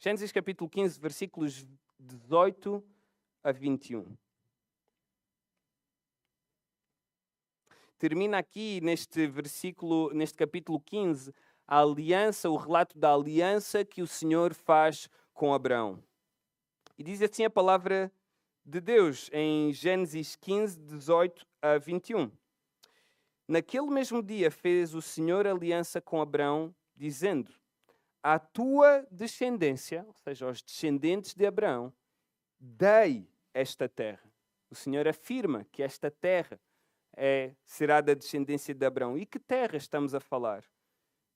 Gênesis capítulo 15, versículos 18 a 21. Termina aqui neste versículo, neste capítulo 15, a aliança, o relato da aliança que o Senhor faz com Abraão. E diz assim a palavra de Deus em Gênesis 15, 18 a 21. Naquele mesmo dia fez o Senhor aliança com Abraão, dizendo: à tua descendência, ou seja, aos descendentes de Abraão, dei esta terra. O Senhor afirma que esta terra será da descendência de Abraão. E que terra estamos a falar?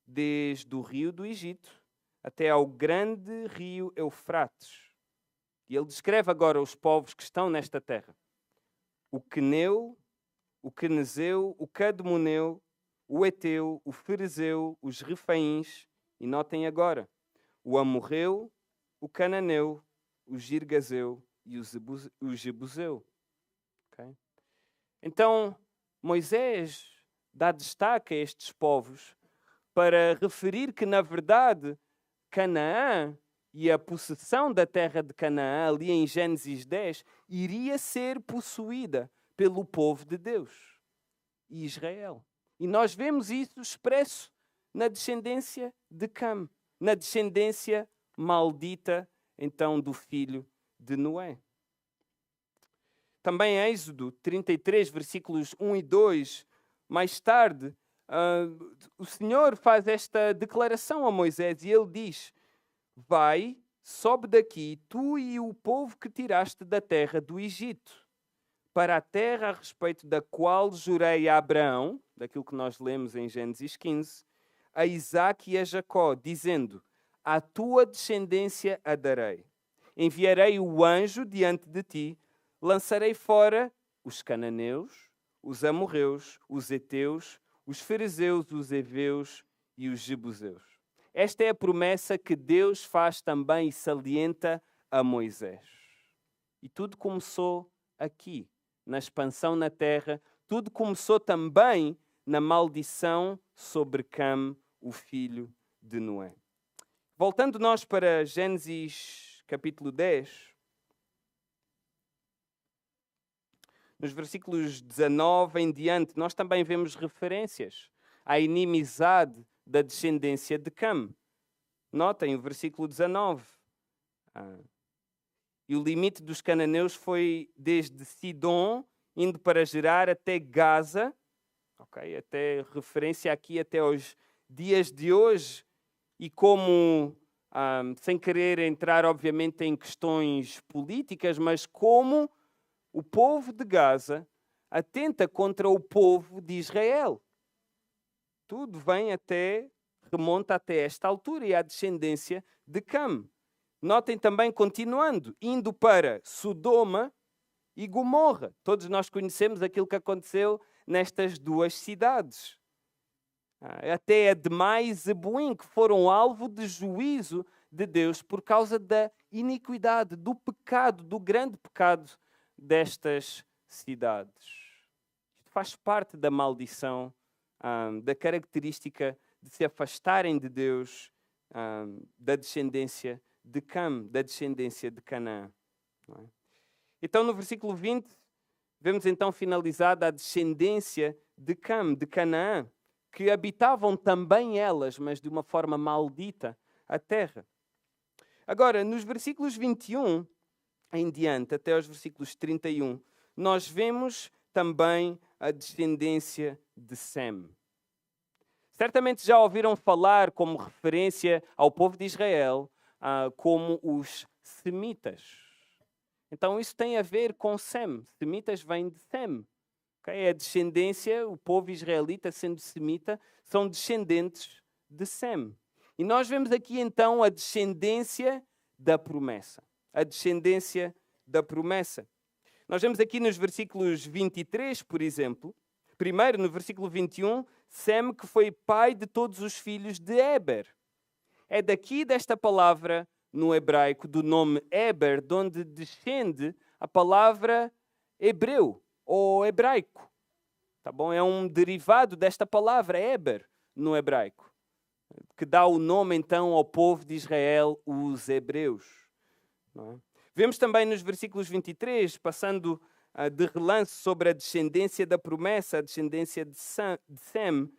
Desde o rio do Egito até ao grande rio Eufrates. E ele descreve agora os povos que estão nesta terra. O Queneu, o Quenezeu, o Cadmoneu, o Eteu, o Ferezeu, os Refaíns, e notem agora, o Amorreu, o Cananeu, o Girgazeu e o Jebuseu. Okay? Então, Moisés dá destaque a estes povos para referir que, na verdade, Canaã e a possessão da terra de Canaã, ali em Gênesis 10, iria ser possuída pelo povo de Deus, Israel. E nós vemos isso expresso na descendência de Cam, na descendência maldita, então, do filho de Noé. Também em Êxodo 33, versículos 1 e 2, mais tarde, o Senhor faz esta declaração a Moisés e ele diz: vai, sobe daqui, tu e o povo que tiraste da terra do Egito, para a terra a respeito da qual jurei a Abraão, daquilo que nós lemos em Gênesis 15, a Isaque e a Jacó, dizendo: à tua descendência a darei. Enviarei o anjo diante de ti, lançarei fora os cananeus, os amorreus, os heteus, os ferezeus, os heveus e os jebuseus. Esta é a promessa que Deus faz também e salienta a Moisés. E tudo começou aqui, na expansão na terra. Tudo começou também na maldição sobre Cam, o filho de Noé. Voltando nós para Gênesis capítulo 10, nos versículos 19 em diante, nós também vemos referências à inimizade da descendência de Cam. Notem o versículo 19. E o limite dos cananeus foi desde Sidom, indo para Gerar até Gaza, okay? Até referência aqui até aos dias de hoje, e como, sem querer entrar obviamente em questões políticas, mas como o povo de Gaza atenta contra o povo de Israel. Tudo remonta até esta altura e à descendência de Cam. Notem também, continuando, indo para Sodoma e Gomorra. Todos nós conhecemos aquilo que aconteceu nestas duas cidades. Até Admá e Zeboim, que foram alvo de juízo de Deus por causa da iniquidade, do pecado, do grande pecado destas cidades. Isto faz parte da maldição, da característica de se afastarem de Deus, da descendência de Cam, da descendência de Canaã. Não é? Então, no versículo 20, vemos então finalizada a descendência de Cam, de Canaã, que habitavam também elas, mas de uma forma maldita, a terra. Agora, nos versículos 21 em diante, até aos versículos 31, nós vemos também a descendência de Sem. Certamente já ouviram falar como referência ao povo de Israel, como os semitas. Então isso tem a ver com Sem. Semitas vêm de Sem. Okay? A descendência, o povo israelita sendo semita, são descendentes de Sem. E nós vemos aqui então a descendência da promessa. A descendência da promessa. Nós vemos aqui nos versículos 23, por exemplo, primeiro no versículo 21, Sem, que foi pai de todos os filhos de Éber. É daqui desta palavra no hebraico, do nome Éber, de onde descende a palavra hebreu ou hebraico. Tá bom? É um derivado desta palavra Éber no hebraico, que dá o nome então ao povo de Israel, os hebreus. Não é? Vemos também nos versículos 23, passando de relance sobre a descendência da promessa, a descendência de Sem,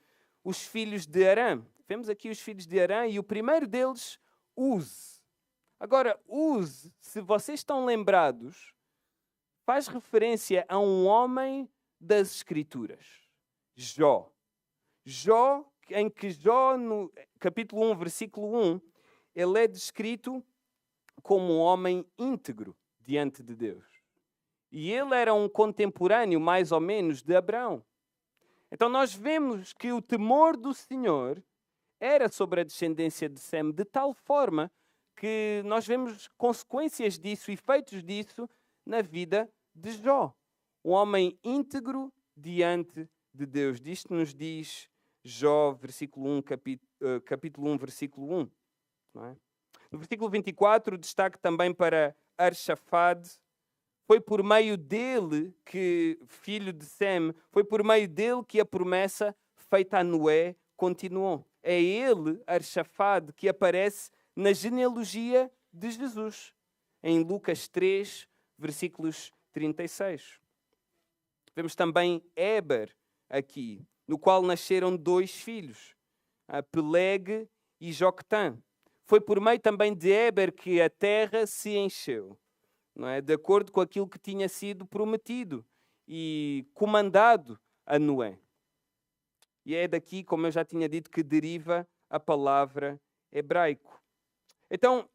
os filhos de Arã. Vemos aqui os filhos de Arã e o primeiro deles, Uz. Agora, Uz, se vocês estão lembrados, faz referência a um homem das Escrituras, Jó. Jó, em que Jó, no capítulo 1, versículo 1, ele é descrito como um homem íntegro diante de Deus. E ele era um contemporâneo, mais ou menos, de Abraão. Então nós vemos que o temor do Senhor era sobre a descendência de Sem, de tal forma que nós vemos consequências disso, efeitos disso, na vida de Jó. Um homem íntegro diante de Deus. Isto nos diz Jó, versículo 1, capítulo 1, versículo 1. Não é? No versículo 24, destaque também para Arxafade. Foi por meio dele que, filho de Sem, foi por meio dele que a promessa feita a Noé continuou. É ele, Arxafade, que aparece na genealogia de Jesus, em Lucas 3, versículos 36. Vemos também Éber aqui, no qual nasceram 2 filhos, Peleg e Joctã. Foi por meio também de Éber que a terra se encheu, não é? De acordo com aquilo que tinha sido prometido e comandado a Noé. E é daqui, como eu já tinha dito, que deriva a palavra hebraico. Então,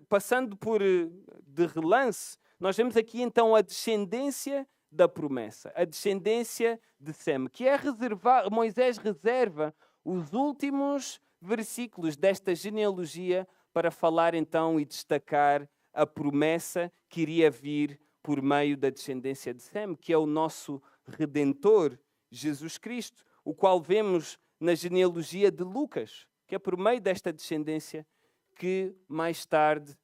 passando por de relance, nós vemos aqui então a descendência da promessa, a descendência de Sem, que é reservada. Moisés reserva os últimos versículos desta genealogia para falar então e destacar a promessa que iria vir por meio da descendência de Sem, que é o nosso Redentor, Jesus Cristo, o qual vemos na genealogia de Lucas, que é por meio desta descendência que mais tarde,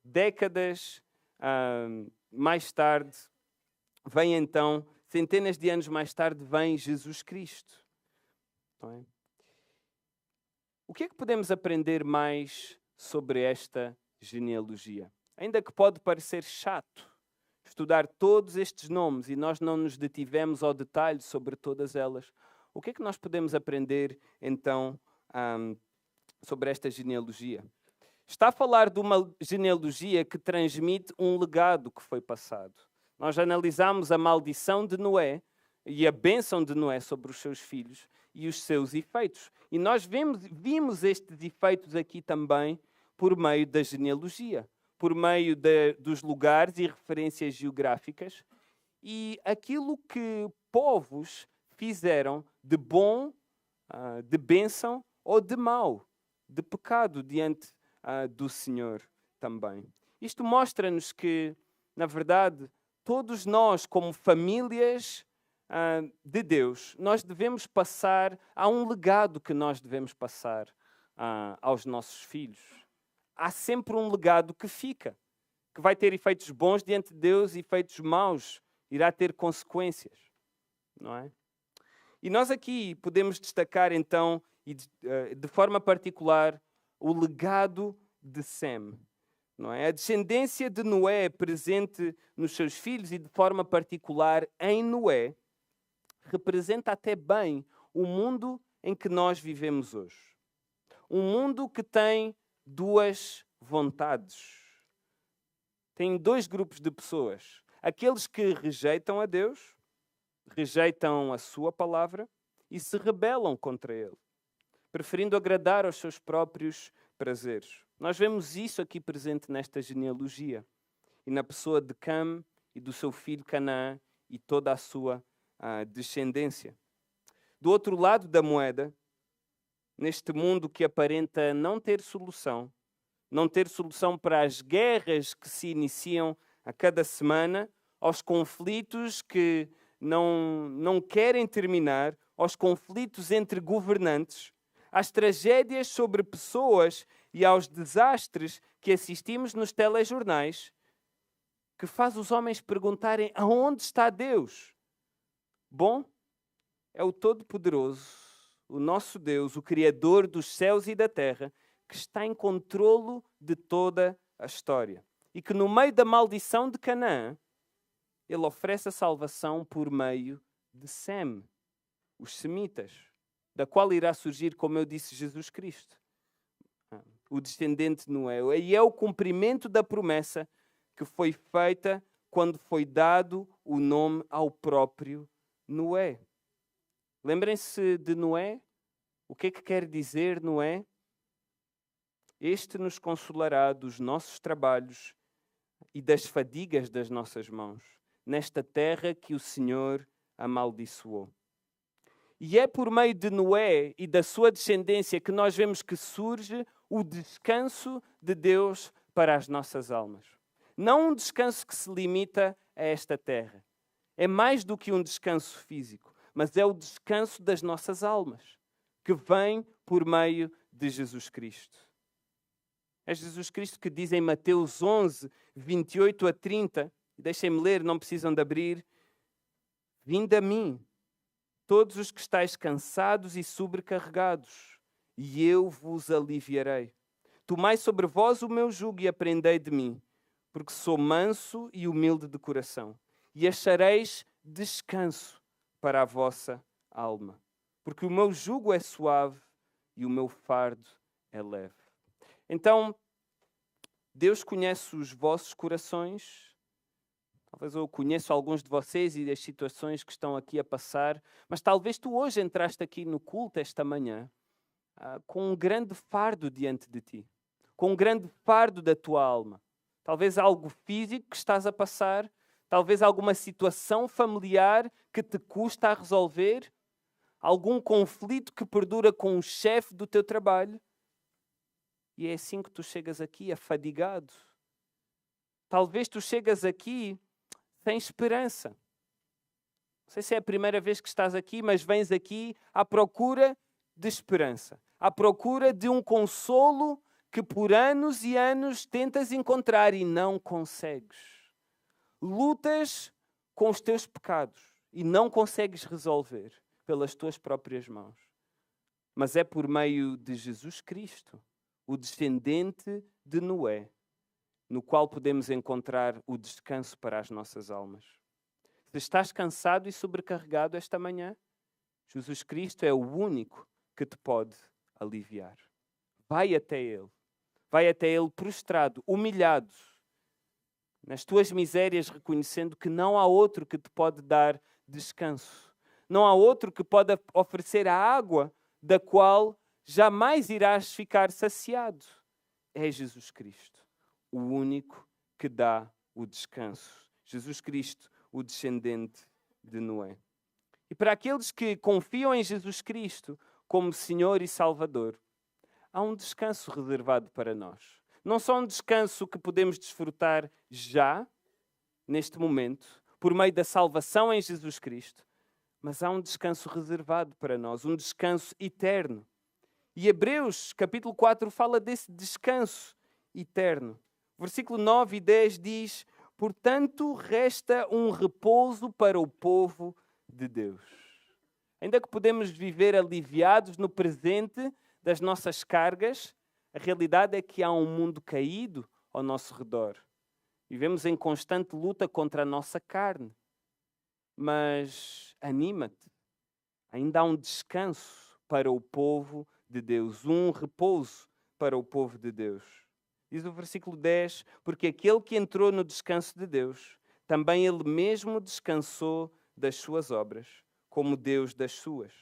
décadas mais tarde, vem então, centenas de anos mais tarde, vem Jesus Cristo. Não é? O que é que podemos aprender mais sobre esta genealogia? Ainda que pode parecer chato estudar todos estes nomes e nós não nos detivemos ao detalhe sobre todas elas, o que é que nós podemos aprender então sobre esta genealogia? Está a falar de uma genealogia que transmite um legado que foi passado. Nós analisamos a maldição de Noé e a bênção de Noé sobre os seus filhos e os seus efeitos. E nós vimos estes efeitos aqui também por meio da genealogia, por meio dos lugares e referências geográficas e aquilo que povos fizeram de bom, de bênção ou de mau, de pecado diante do Senhor também. Isto mostra-nos que, na verdade, todos nós, como famílias de Deus, nós devemos passar, há um legado que nós devemos passar aos nossos filhos. Há sempre um legado que fica, que vai ter efeitos bons diante de Deus e efeitos maus, irá ter consequências, não é? E nós aqui podemos destacar então, de forma particular, o legado de Sem, não é? A descendência de Noé presente nos seus filhos e de forma particular em Noé representa até bem o mundo em que nós vivemos hoje. Um mundo que tem 2 vontades. Tem 2 grupos de pessoas. Aqueles que rejeitam a Deus, rejeitam a sua palavra e se rebelam contra Ele, preferindo agradar aos seus próprios prazeres. Nós vemos isso aqui presente nesta genealogia e na pessoa de Cam e do seu filho Canaã e toda a sua descendência. Do outro lado da moeda, neste mundo que aparenta não ter solução, não ter solução para as guerras que se iniciam a cada semana, aos conflitos que não querem terminar, aos conflitos entre governantes, às tragédias sobre pessoas e aos desastres que assistimos nos telejornais, que faz os homens perguntarem aonde está Deus? Bom, é o Todo-Poderoso, o nosso Deus, o Criador dos céus e da terra, que está em controlo de toda a história. E que no meio da maldição de Canaã, ele oferece a salvação por meio de Sem, os semitas, da qual irá surgir, como eu disse, Jesus Cristo, o descendente de Noé. E é o cumprimento da promessa que foi feita quando foi dado o nome ao próprio Noé. Lembrem-se de Noé? O que é que quer dizer Noé? Este nos consolará dos nossos trabalhos e das fadigas das nossas mãos, nesta terra que o Senhor amaldiçoou. E é por meio de Noé e da sua descendência que nós vemos que surge o descanso de Deus para as nossas almas. Não um descanso que se limita a esta terra. É mais do que um descanso físico, mas é o descanso das nossas almas, que vem por meio de Jesus Cristo. É Jesus Cristo que diz em Mateus 11, 28 a 30, deixem-me ler, não precisam de abrir: vinde a mim, todos os que estáis cansados e sobrecarregados, e eu vos aliviarei. Tomai sobre vós o meu jugo e aprendei de mim, porque sou manso e humilde de coração, e achareis descanso para a vossa alma. Porque o meu jugo é suave e o meu fardo é leve. Então, Deus conhece os vossos corações. Talvez eu conheço alguns de vocês e das situações que estão aqui a passar, mas talvez tu hoje entraste aqui no culto esta manhã com um grande fardo diante de ti, com um grande fardo da tua alma. Talvez algo físico que estás a passar, talvez alguma situação familiar que te custa a resolver, algum conflito que perdura com o chefe do teu trabalho. E é assim que tu chegas aqui afadigado. Talvez tu chegas aqui sem esperança. Não sei se é a primeira vez que estás aqui, mas vens aqui à procura de esperança, à procura de um consolo que por anos e anos tentas encontrar e não consegues. Lutas com os teus pecados e não consegues resolver pelas tuas próprias mãos. Mas é por meio de Jesus Cristo, o descendente de Noé, no qual podemos encontrar o descanso para as nossas almas. Se estás cansado e sobrecarregado esta manhã, Jesus Cristo é o único que te pode aliviar. Vai até Ele. Vai até Ele prostrado, humilhado, nas tuas misérias, reconhecendo que não há outro que te pode dar descanso. Não há outro que pode oferecer a água da qual jamais irás ficar saciado. É Jesus Cristo, o único que dá o descanso. Jesus Cristo, o descendente de Noé. E para aqueles que confiam em Jesus Cristo como Senhor e Salvador, há um descanso reservado para nós. Não só um descanso que podemos desfrutar já, neste momento, por meio da salvação em Jesus Cristo, mas há um descanso reservado para nós, um descanso eterno. E Hebreus, capítulo 4, fala desse descanso eterno. Versículo 9 e 10 diz: portanto, resta um repouso para o povo de Deus. Ainda que podemos viver aliviados no presente das nossas cargas, a realidade é que há um mundo caído ao nosso redor. Vivemos em constante luta contra a nossa carne. Mas anima-te, ainda há um descanso para o povo de Deus, um repouso para o povo de Deus. Diz o versículo 10, porque aquele que entrou no descanso de Deus, também ele mesmo descansou das suas obras, como Deus das suas.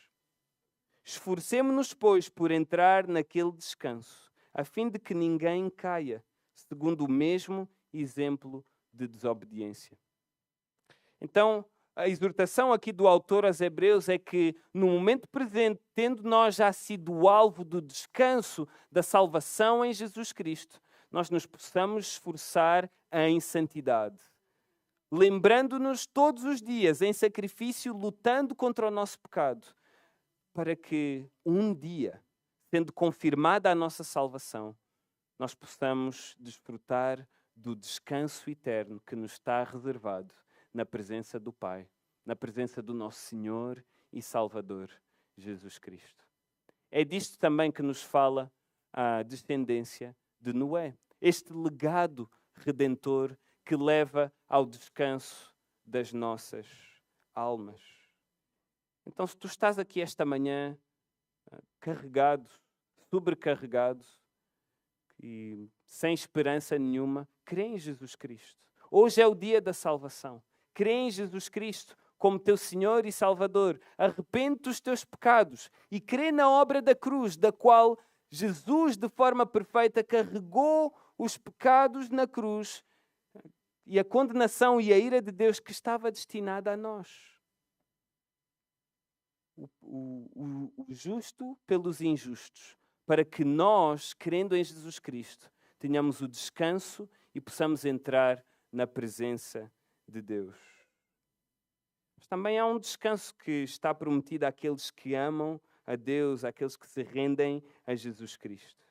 Esforcemo-nos, pois, por entrar naquele descanso, a fim de que ninguém caia, segundo o mesmo exemplo de desobediência. Então, a exortação aqui do autor aos Hebreus é que, no momento presente, tendo nós já sido alvo do descanso da salvação em Jesus Cristo, nós nos possamos esforçar em santidade. Lembrando-nos todos os dias, em sacrifício, lutando contra o nosso pecado, para que um dia, sendo confirmada a nossa salvação, nós possamos desfrutar do descanso eterno que nos está reservado na presença do Pai, na presença do nosso Senhor e Salvador, Jesus Cristo. É disto também que nos fala a descendência de Noé. Este legado redentor que leva ao descanso das nossas almas. Então, se tu estás aqui esta manhã carregado, sobrecarregado e sem esperança nenhuma, crê em Jesus Cristo. Hoje é o dia da salvação. Crê em Jesus Cristo como teu Senhor e Salvador. Arrepende dos teus pecados e crê na obra da cruz, da qual Jesus, de forma perfeita, carregou os pecados na cruz e a condenação e a ira de Deus que estava destinada a nós. O justo pelos injustos, para que nós, crendo em Jesus Cristo, tenhamos o descanso e possamos entrar na presença de Deus. Mas também há um descanso que está prometido àqueles que amam a Deus, àqueles que se rendem a Jesus Cristo.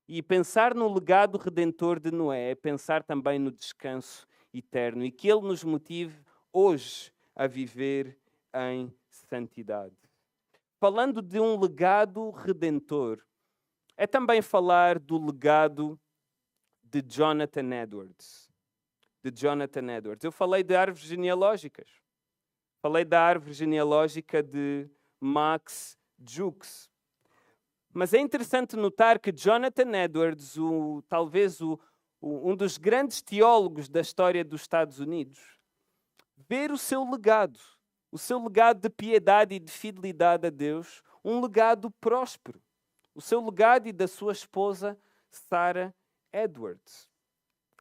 E pensar no legado redentor de Noé é pensar também no descanso eterno e que Ele nos motive hoje a viver em santidade. Falando de um legado redentor, é também falar do legado de Jonathan Edwards. Eu falei de árvores genealógicas. Falei da árvore genealógica de Max Jukes. Mas é interessante notar que Jonathan Edwards, talvez um dos grandes teólogos da história dos Estados Unidos, ver o seu legado de piedade e de fidelidade a Deus, um legado próspero. O seu legado e da sua esposa, Sarah Edwards.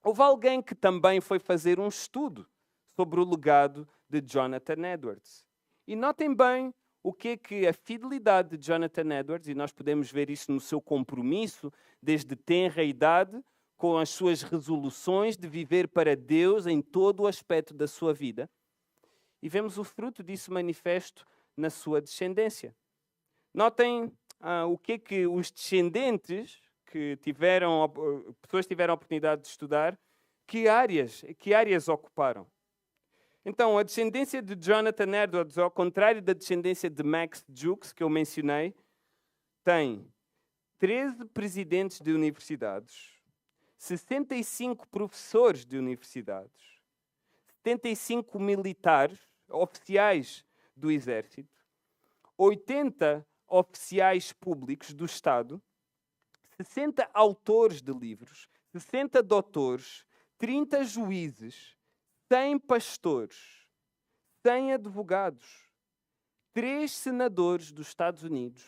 Houve alguém que também foi fazer um estudo sobre o legado de Jonathan Edwards. E notem bem o que é que a fidelidade de Jonathan Edwards, e nós podemos ver isso no seu compromisso, desde tenra idade, com as suas resoluções de viver para Deus em todo o aspecto da sua vida. E vemos o fruto disso manifesto na sua descendência. Notem o que é que os descendentes pessoas tiveram a oportunidade de estudar, que áreas ocuparam. Então, a descendência de Jonathan Edwards, ao contrário da descendência de Max Jukes, que eu mencionei, tem 13 presidentes de universidades, 65 professores de universidades, 75 militares, oficiais do exército, 80 oficiais públicos do Estado, 60 autores de livros, 60 doutores, 30 juízes, 100 pastores, 100 advogados, 3 senadores dos Estados Unidos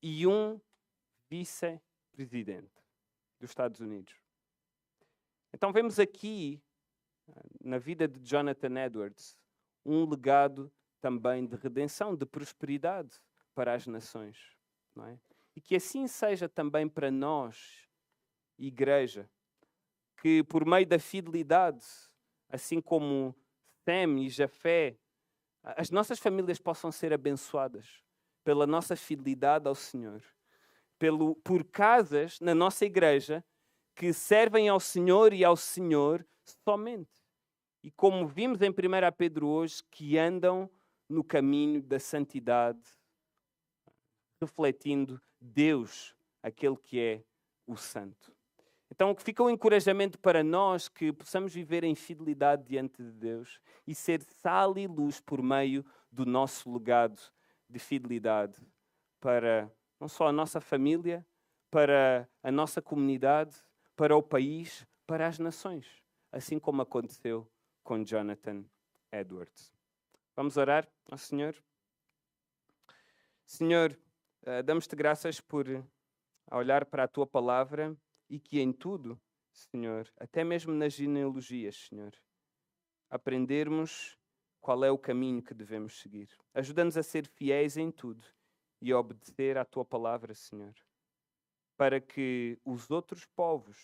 e um vice-presidente dos Estados Unidos. Então vemos aqui, na vida de Jonathan Edwards, um legado também de redenção, de prosperidade para as nações. Não é? E que assim seja também para nós, igreja, que por meio da fidelidade, assim como Sem e Jafé, as nossas famílias possam ser abençoadas pela nossa fidelidade ao Senhor. Por casas na nossa igreja que servem ao Senhor e ao Senhor somente. E como vimos em 1 Pedro hoje, que andam no caminho da santidade, refletindo Deus, aquele que é o Santo. Então fica um encorajamento para nós que possamos viver em fidelidade diante de Deus e ser sal e luz por meio do nosso legado de fidelidade para não só a nossa família, para a nossa comunidade, para o país, para as nações, assim como aconteceu com Jonathan Edwards. Vamos orar ao Senhor? Senhor, damos-te graças por olhar para a tua palavra e que em tudo, Senhor, até mesmo nas genealogias, Senhor, aprendermos qual é o caminho que devemos seguir. Ajuda-nos a ser fiéis em tudo e a obedecer à tua palavra, Senhor, para que os outros povos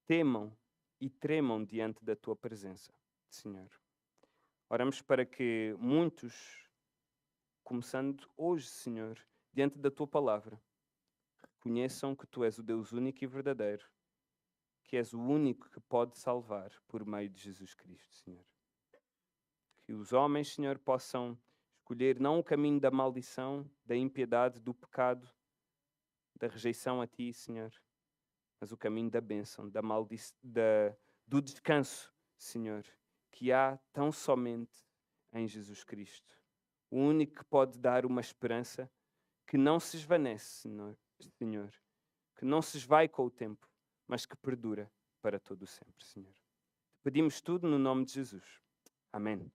temam e tremam diante da tua presença, Senhor. Oramos para que muitos, começando hoje, Senhor, diante da tua palavra, reconheçam que tu és o Deus único e verdadeiro, que és o único que pode salvar por meio de Jesus Cristo, Senhor. Que os homens, Senhor, possam escolher não o caminho da maldição, da impiedade, do pecado, da rejeição a ti, Senhor, mas o caminho da bênção, do descanso, Senhor, que há tão somente em Jesus Cristo. O único que pode dar uma esperança que não se esvanece, Senhor, que não se esvai com o tempo, mas que perdura para todo o sempre, Senhor. Pedimos tudo no nome de Jesus. Amém.